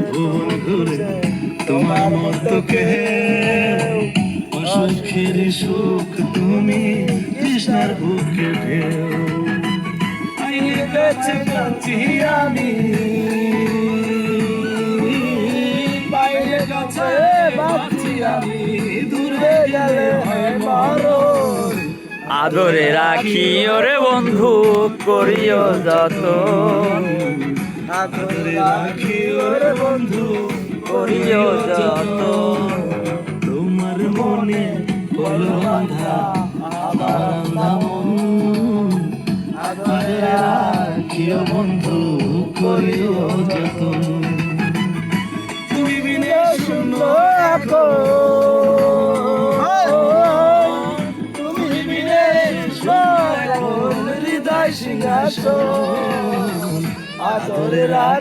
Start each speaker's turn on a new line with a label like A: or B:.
A: ভুল ঘুরে তোমার মতো কেউ অসুখের সুখ তুমি কৃষ্ণার বুকে ঢেউ আইলে বেঁচে কাঁদছি আমি বাইরে কাছে বাঁচছি আমি দূরে গেলে হয় মরণ
B: আদরে রাখি ওরে বন্ধু করিও যতন
A: আদরে রাখি ওরে বন্ধু
B: করিও যতন
A: তোমার মনে হলো বাঁধা আমার আন্ধা মন আদরে রাখিও বন্ধু করিও যতন তুমি বিনে শূন্য এখন তুমি বিনে শূন্য এখন হৃদয় সিংহাসন আদরে রাখি